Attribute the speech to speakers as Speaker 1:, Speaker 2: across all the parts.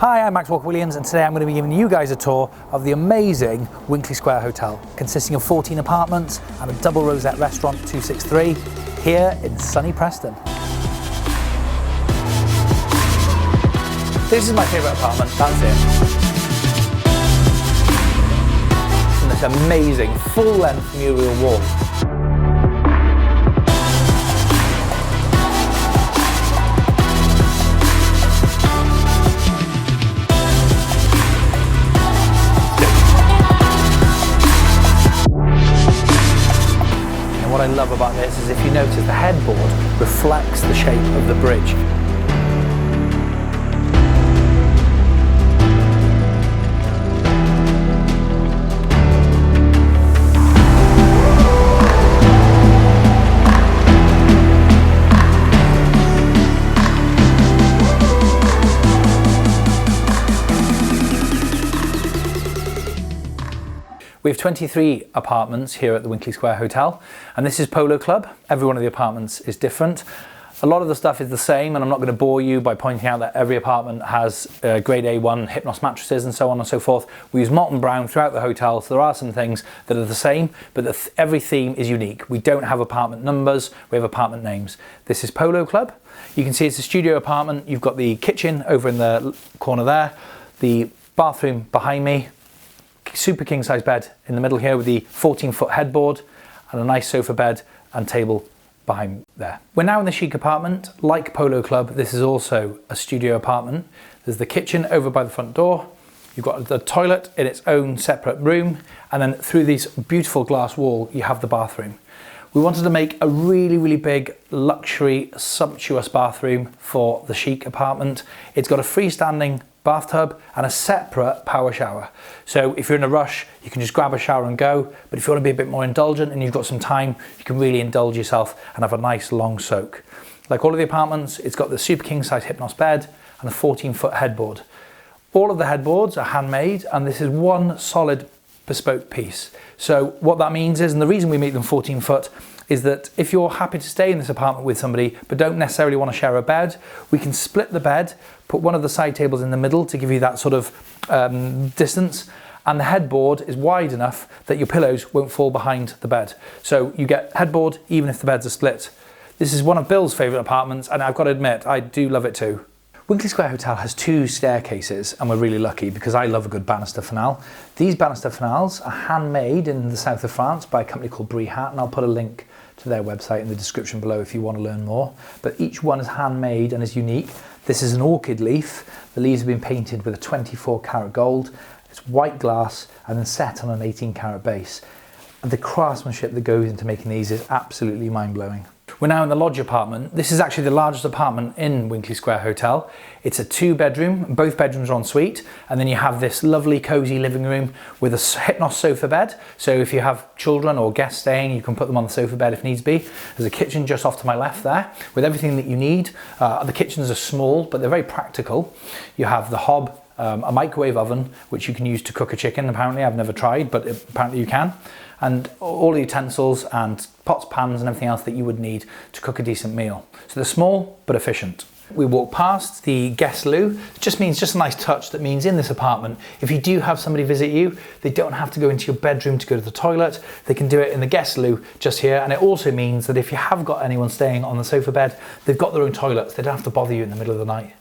Speaker 1: Hi, I'm Walker&Williams, and today I'm going to be giving you guys a tour of the amazing Winckley Square Hotel, consisting of 14 apartments and a double rosette restaurant 263 here in sunny Preston. This is my favourite apartment, that's it. And this amazing full-length mural wall. What I love about this is if you notice the headboard reflects the shape of the bridge. We have 23 apartments here at the Winckley Square Hotel, and this is Polo Club. Every one of the apartments is different. A lot of the stuff is the same, and I'm not going to bore you by pointing out that every apartment has grade A1 Hypnos mattresses and so on and so forth. We use Molton Brown throughout the hotel, so there are some things that are the same, but every theme is unique. We don't have apartment numbers, we have apartment names. This is Polo Club. You can see it's a studio apartment. You've got the kitchen over in the corner there, the bathroom behind me, super king size bed in the middle here with the 14-foot headboard and a nice sofa bed and table behind there. We're now in the Chic apartment. Like Polo Club, this is also a studio apartment. There's the kitchen over by the front door. You've got the toilet in its own separate room, and then through this beautiful glass wall you have the bathroom. We wanted to make a really big, luxury, sumptuous bathroom for the Chic apartment. It's got a freestanding bathtub and a separate power shower. So if you're in a rush, you can just grab a shower and go. But if you want to be a bit more indulgent and you've got some time, you can really indulge yourself and have a nice long soak. Like all of the apartments, it's got the super king size Hypnos bed and a 14-foot headboard. All of the headboards are handmade, and this is one solid bespoke piece. So what that means is, and the reason we make them 14-foot, is that if you're happy to stay in this apartment with somebody but don't necessarily want to share a bed, we can split the bed, put one of the side tables in the middle to give you that sort of distance, and the headboard is wide enough that your pillows won't fall behind the bed. So you get headboard even if the beds are split. This is one of Bill's favourite apartments, and I've got to admit, I do love it too. Winckley Square Hotel has 2 staircases, and we're really lucky because I love a good banister finale. These banister finales are handmade in the south of France by a company called Brihat, and I'll put a link to their website in the description below if you want to learn more. But each one is handmade and is unique. This is an orchid leaf. The leaves have been painted with a 24 karat gold. It's white glass and then set on an 18 karat base. And the craftsmanship that goes into making these is absolutely mind-blowing. We're now in the lodge apartment. This is actually the largest apartment in Winckley Square Hotel. It's a 2-bedroom, both bedrooms are en suite, and then you have this lovely cozy living room with a Hypnos sofa bed. So if you have children or guests staying, you can put them on the sofa bed if needs be. There's a kitchen just off to my left there with everything that you need. The kitchens are small, but they're very practical. You have the hob, a microwave oven, which you can use to cook a chicken. Apparently, I've never tried, but apparently you can. And all the utensils and pots, pans and everything else that you would need to cook a decent meal. So they're small but efficient. We walk past the guest loo. It just means just a nice touch that means in this apartment, if you do have somebody visit you, they don't have to go into your bedroom to go to the toilet. They can do it in the guest loo just here. And it also means that if you have got anyone staying on the sofa bed, they've got their own toilets. They don't have to bother you in the middle of the night.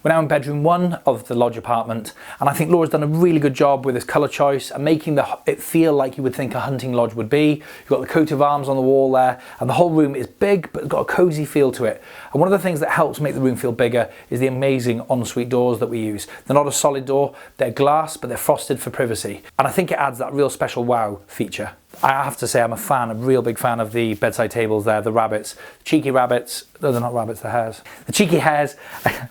Speaker 1: We're now in bedroom 1 of the lodge apartment, and I think Laura's done a really good job with this colour choice and making it feel like you would think a hunting lodge would be. You've got the coat of arms on the wall there, and the whole room is big but it's got a cosy feel to it. And one of the things that helps make the room feel bigger is the amazing ensuite doors that we use. They're not a solid door, they're glass, but they're frosted for privacy. And I think it adds that real special wow feature. I have to say I'm a real big fan of the bedside tables there, the rabbits. Cheeky rabbits, no they're not rabbits, they're hares. The cheeky hares.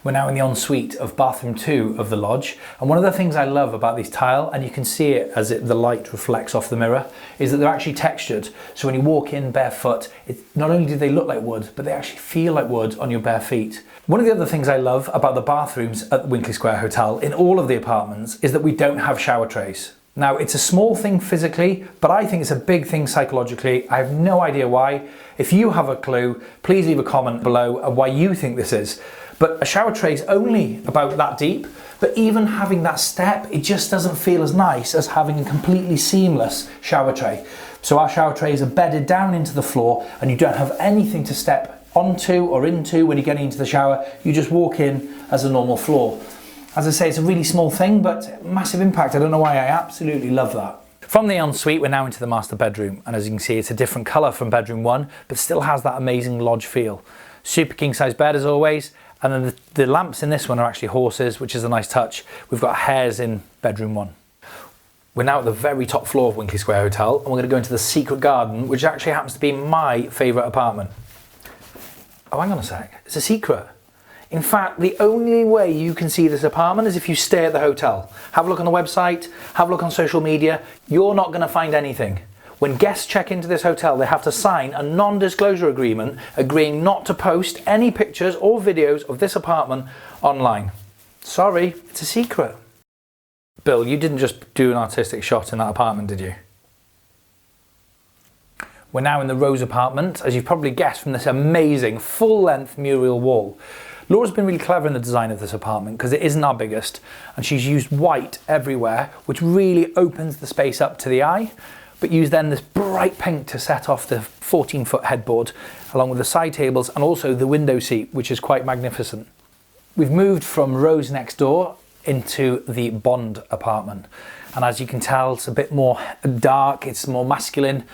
Speaker 1: We're now in the ensuite of bathroom 2 of the lodge. And one of the things I love about these tile, and you can see it as the light reflects off the mirror, is that they're actually textured. So when you walk in barefoot, not only do they look like wood, but they actually feel like wood on your bare feet. One of the other things I love about the bathrooms at the Winckley Square Hotel in all of the apartments is that we don't have shower trays. Now, it's a small thing physically, but I think it's a big thing psychologically. I have no idea why. If you have a clue, please leave a comment below of why you think this is. But a shower tray is only about that deep, but even having that step, it just doesn't feel as nice as having a completely seamless shower tray. So our shower trays are bedded down into the floor and you don't have anything to step onto or into when you're getting into the shower. You just walk in as a normal floor. As I say, it's a really small thing, but massive impact. I don't know why, I absolutely love that. From the ensuite, we're now into the master bedroom. And as you can see, it's a different colour from bedroom 1, but still has that amazing lodge feel. Super king size bed as always. And then the lamps in this one are actually horses, which is a nice touch. We've got hares in bedroom 1. We're now at the very top floor of Winckley Square Hotel, and we're going to go into the secret garden, which actually happens to be my favourite apartment. Oh, hang on a sec, it's a secret. In fact, the only way you can see this apartment is if you stay at the hotel. Have a look on the website, have a look on social media. You're not going to find anything. When guests check into this hotel, they have to sign a non-disclosure agreement agreeing not to post any pictures or videos of this apartment online. Sorry, it's a secret. Bill, you didn't just do an artistic shot in that apartment, did you? We're now in the Rose apartment, as you've probably guessed from this amazing full-length mural wall. Laura's been really clever in the design of this apartment because it isn't our biggest, and she's used white everywhere, which really opens the space up to the eye, but used then this bright pink to set off the 14-foot headboard, along with the side tables and also the window seat, which is quite magnificent. We've moved from Rose next door into the Bond apartment, and as you can tell, it's a bit more dark, it's more masculine.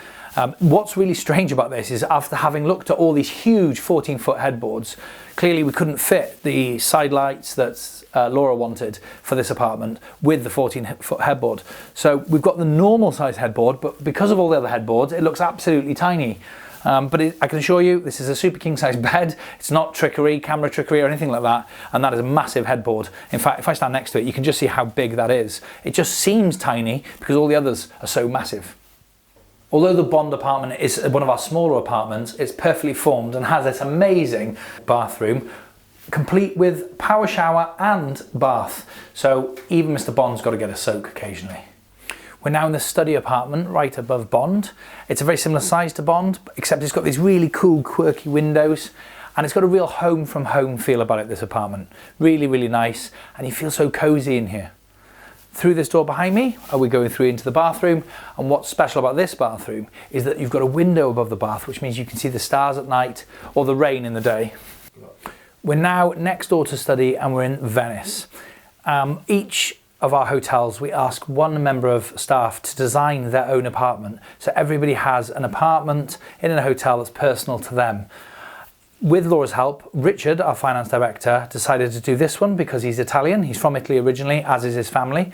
Speaker 1: What's really strange about this is after having looked at all these huge 14-foot headboards, clearly we couldn't fit the side lights that Laura wanted for this apartment with the 14-foot headboard. So we've got the normal size headboard, but because of all the other headboards, it looks absolutely tiny. But I can assure you, this is a super king size bed. It's not trickery, camera trickery or anything like that. And that is a massive headboard. In fact, if I stand next to it, you can just see how big that is. It just seems tiny because all the others are so massive. Although the Bond apartment is one of our smaller apartments, it's perfectly formed and has this amazing bathroom, complete with power shower and bath. So even Mr. Bond's got to get a soak occasionally. We're now in the study apartment right above Bond. It's a very similar size to Bond, except it's got these really cool, quirky windows, and it's got a real home from home feel about it, this apartment. Really, really nice, and you feel so cozy in here. Through this door behind me, we're going through into the bathroom, and what's special about this bathroom is that you've got a window above the bath, which means you can see the stars at night or the rain in the day. We're now next door to study, and we're in Venice. Each of our hotels, we ask one member of staff to design their own apartment, so everybody has an apartment in a hotel that's personal to them. With Laura's help, Richard, our finance director, decided to do this one because he's Italian. He's from Italy originally, as is his family.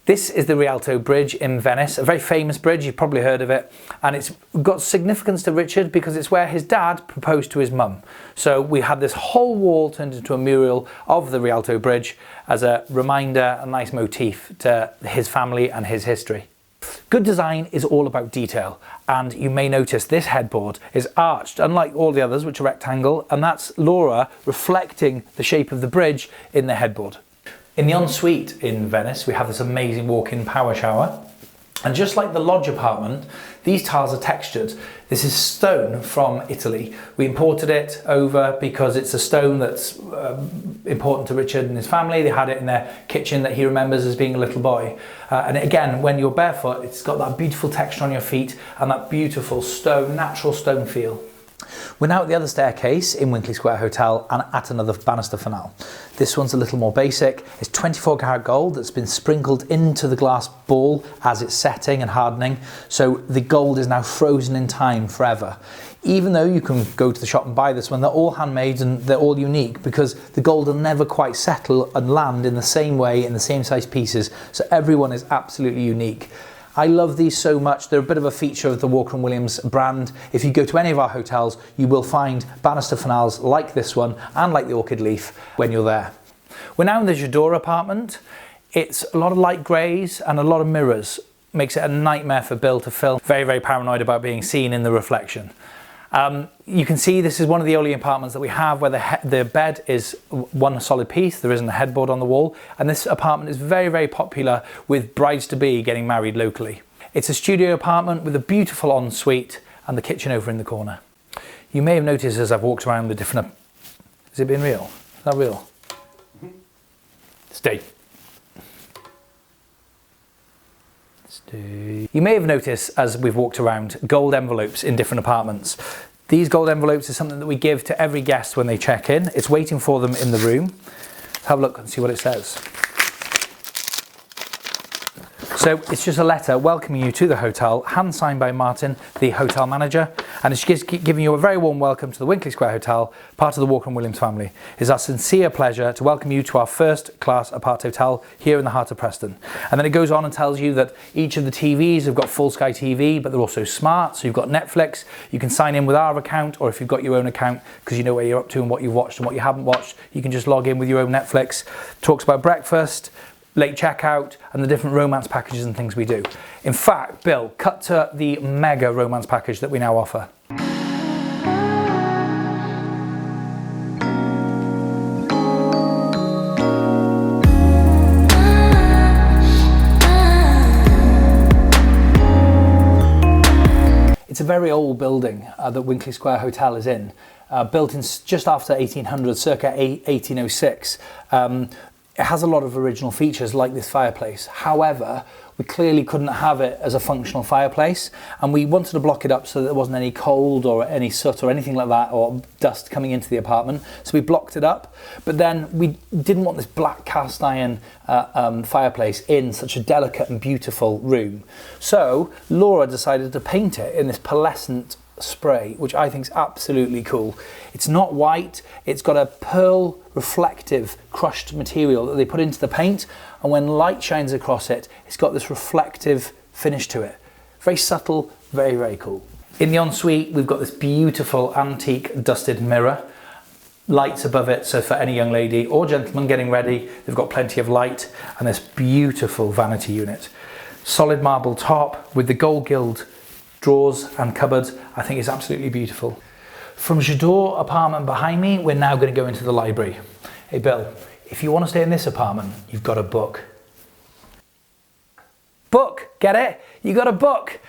Speaker 1: This is the Rialto Bridge in Venice, a very famous bridge, you've probably heard of it. And it's got significance to Richard because it's where his dad proposed to his mum. So we had this whole wall turned into a mural of the Rialto Bridge as a reminder, a nice motif to his family and his history. Good design is all about detail, and you may notice this headboard is arched, unlike all the others which are rectangle, and that's Laura reflecting the shape of the bridge in the headboard. In the ensuite in Venice, we have this amazing walk-in power shower, and just like the lodge apartment, these tiles are textured. This is stone from Italy. We imported it over because it's a stone that's important to Richard and his family. They had it in their kitchen that he remembers as being a little boy. And again, when you're barefoot, it's got that beautiful texture on your feet and that beautiful stone, natural stone feel. We're now at the other staircase in Winckley Square Hotel and at another banister finale. This one's a little more basic. It's 24 karat gold that's been sprinkled into the glass ball as it's setting and hardening. So the gold is now frozen in time forever. Even though you can go to the shop and buy this one, they're all handmade and they're all unique because the gold will never quite settle and land in the same way in the same size pieces. So everyone is absolutely unique. I love these so much. They're a bit of a feature of the Walker&Williams brand. If you go to any of our hotels, you will find banister finales like this one and like the orchid leaf when you're there. We're now in the Zoudour apartment. It's a lot of light greys and a lot of mirrors. Makes it a nightmare for Bill to film. Very, very paranoid about being seen in the reflection. You can see this is one of the only apartments that we have where the bed is one solid piece. There isn't a headboard on the wall. And this apartment is very, very popular with brides-to-be getting married locally. It's a studio apartment with a beautiful ensuite and the kitchen over in the corner. You may have noticed as I've walked around the different... Is it being real? Is that real? Stay. You may have noticed as we've walked around gold envelopes in different apartments. These gold envelopes are something that we give to every guest when they check in. It's waiting for them in the room. Let's have a look and see what it says. So it's just a letter welcoming you to the hotel, hand signed by Martin, the hotel manager, and it's just giving you a very warm welcome to the Winckley Square Hotel, part of the Walker&Williams family. It's our sincere pleasure to welcome you to our first class apart hotel here in the heart of Preston. And then it goes on and tells you that each of the TVs have got full Sky TV, but they're also smart. So you've got Netflix, you can sign in with our account, or if you've got your own account, because you know where you're up to and what you've watched and what you haven't watched, you can just log in with your own Netflix. Talks about breakfast, late checkout, and the different romance packages and things we do. In fact, Bill, cut to the mega romance package that we now offer. It's a very old building that Winckley Square Hotel is in, built in just after 1800, circa 1806. It has a lot of original features like this fireplace. However, we clearly couldn't have it as a functional fireplace, and we wanted to block it up so that there wasn't any cold or any soot or anything like that, or dust coming into the apartment. So we blocked it up, but then we didn't want this black cast iron fireplace in such a delicate and beautiful room. So Laura decided to paint it in this pearlescent spray, which I think is absolutely cool. It's not white, it's got a pearl reflective crushed material that they put into the paint, and when light shines across it, it's got this reflective finish to it. Very subtle, very, very cool. In the ensuite, we've got this beautiful antique dusted mirror, lights above it, so for any young lady or gentleman getting ready, they've got plenty of light, and this beautiful vanity unit. Solid marble top with the gold gilt drawers and cupboards. I think it's absolutely beautiful. From Zoudour apartment behind me, we're now going to go into the library. Hey Bill, if you want to stay in this apartment, you've got to book. Book, get it? You got to book.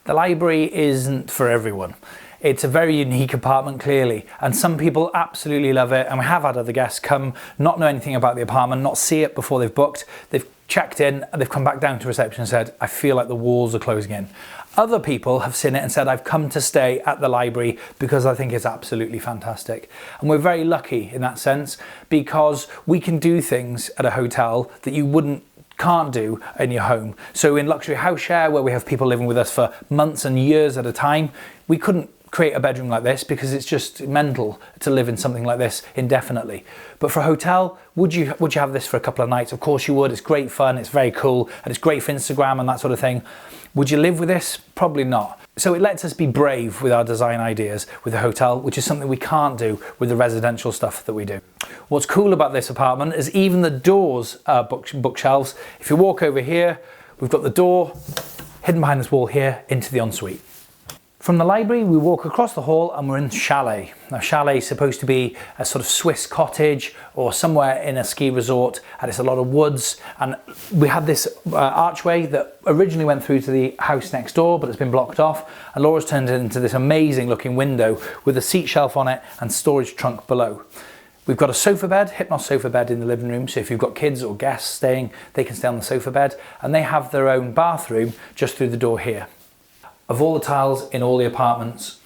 Speaker 1: The library isn't for everyone. It's a very unique apartment, clearly, and some people absolutely love it, and we have had other guests come, not know anything about the apartment, not see it before they've booked. They've checked in and they've come back down to reception and said, I feel like the walls are closing in. Other people have seen it and said, I've come to stay at the library because I think it's absolutely fantastic. And we're very lucky in that sense, because we can do things at a hotel that you can't do in your home. So in luxury house share, where we have people living with us for months and years at a time, we couldn't create a bedroom like this because it's just mental to live in something like this indefinitely. But for a hotel, would you have this for a couple of nights? Of course you would. It's great fun, it's very cool, and it's great for Instagram and that sort of thing. Would you live with this? Probably not. So it lets us be brave with our design ideas with a hotel, which is something we can't do with the residential stuff that we do. What's cool about this apartment is even the doors are bookshelves. If you walk over here, we've got the door hidden behind this wall here into the ensuite. From the library, we walk across the hall and we're in Chalet. Now, Chalet is supposed to be a sort of Swiss cottage or somewhere in a ski resort, and it's a lot of woods. And we have this archway that originally went through to the house next door, but it's been blocked off. And Laura's turned it into this amazing looking window with a seat shelf on it and storage trunk below. We've got a sofa bed, Hypnos sofa bed in the living room, so if you've got kids or guests staying, they can stay on the sofa bed, and they have their own bathroom just through the door here. Of all the tiles in all the apartments,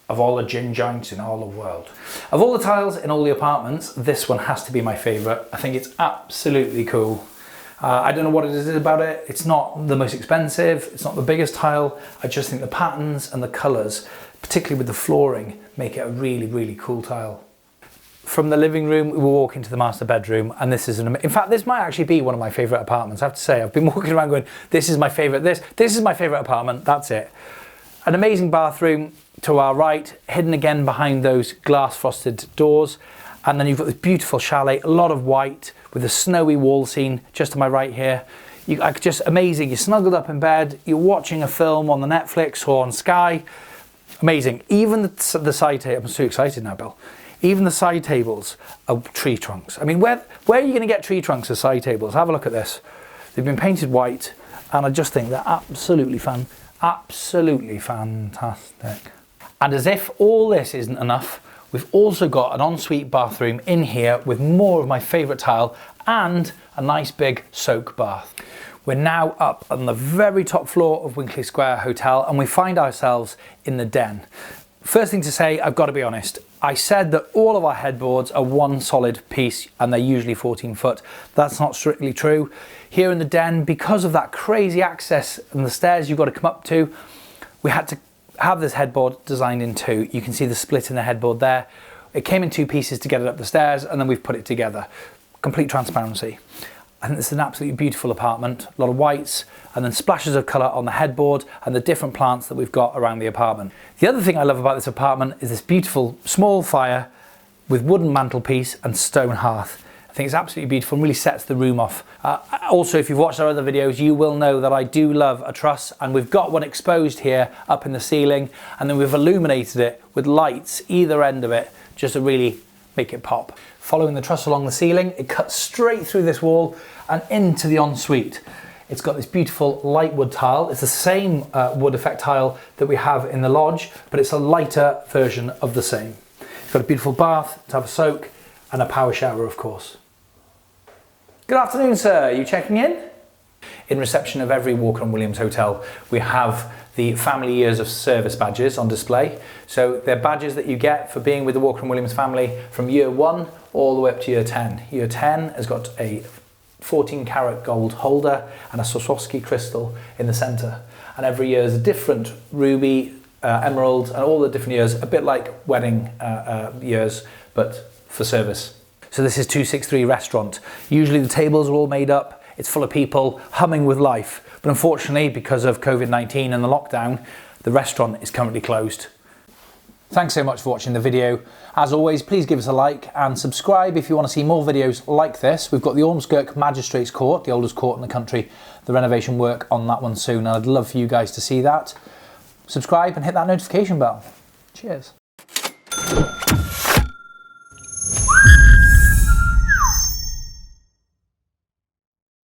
Speaker 1: of all the gin joints in all the world, of all the tiles in all the apartments, this one has to be my favourite. I think it's absolutely cool. I don't know what it is about it. It's not the most expensive, it's not the biggest tile. I just think the patterns and the colours, particularly with the flooring, make it a really, really cool tile. From the living room, we will walk into the master bedroom, and this is in fact, this might actually be one of my favourite apartments. I have to say, I've been walking around going, this is my favourite, this is my favourite apartment, that's it. An amazing bathroom to our right, hidden again behind those glass frosted doors. And then you've got this beautiful chalet, a lot of white with a snowy wall scene just to my right here. Just amazing, you're snuggled up in bed, you're watching a film on the Netflix or on Sky, Amazing. Even the side table, I'm so excited now, Bill. Even the side tables are tree trunks. I mean, where are you going to get tree trunks as side tables? Have a look at this. They've been painted white, and I just think they're absolutely fantastic. And as if all this isn't enough, we've also got an ensuite bathroom in here with more of my favourite tile and a nice big soak bath. We're now up on the very top floor of Winckley Square Hotel, and we find ourselves in the den. First thing to say, I've got to be honest, I said that all of our headboards are one solid piece and they're usually 14 foot. That's not strictly true. Here in the den, because of that crazy access and the stairs you've got to come up to, we had to have this headboard designed in two. You can see the split in the headboard there. It came in two pieces to get it up the stairs, and then we've put it together. Complete transparency. I think this is an absolutely beautiful apartment, a lot of whites and then splashes of colour on the headboard and the different plants that we've got around the apartment. The other thing I love about this apartment is this beautiful small fire with wooden mantelpiece and stone hearth. I think it's absolutely beautiful and really sets the room off. Also, if you've watched our other videos, you will know that I do love a truss, and we've got one exposed here up in the ceiling, and then we've illuminated it with lights either end of it just to really make it pop. Following the truss along the ceiling, it cuts straight through this wall and into the ensuite. It's got this beautiful light wood tile. It's the same wood effect tile that we have in the lodge, but it's a lighter version of the same. It's got a beautiful bath to have a soak and a power shower, of course. Good afternoon, sir. Are you checking in? In reception of every Walker&Williams hotel, we have the family years of service badges on display. So they're badges that you get for being with the Walker&Williams family from year 1 all the way up to year 10. Year 10 has got a 14 karat gold holder and a Swarovski crystal in the center. And every year is a different ruby, emerald, and all the different years, a bit like wedding years, but for service. So this is 263 Restaurant. Usually the tables are all made up. It's full of people humming with life. But unfortunately, because of COVID-19 and the lockdown, the restaurant is currently closed. Thanks so much for watching the video. As always, please give us a like and subscribe if you want to see more videos like this. We've got the Ormskirk Magistrates Court, the oldest court in the country, the renovation work on that one soon, and I'd love for you guys to see that. Subscribe and hit that notification bell. Cheers.